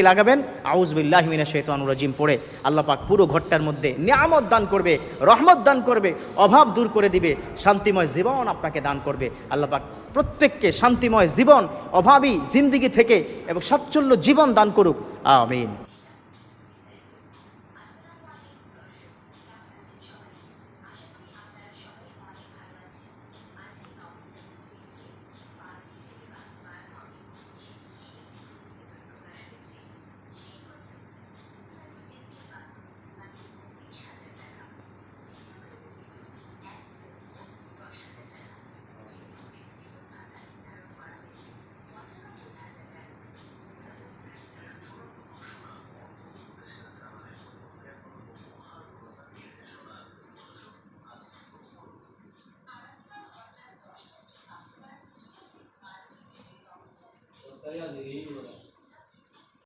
লাগাবেন আউযুবিল্লাহি মিনাশ শাইতানির রাজিম পড়ে আল্লাহ পাক পুরো ঘরটার মধ্যে নিয়ামত দান করবে, রহমত দান করবে, অভাব দূর করে দিবে, শান্তিময় জীবন আপনাকে দান করবে। আল্লাহ পাক প্রত্যেককে শান্তিময় জীবন, অভাবী জিন্দেগি থেকে এবং সচ্ছল্য জীবন দান করুক, আমিন। Saya diri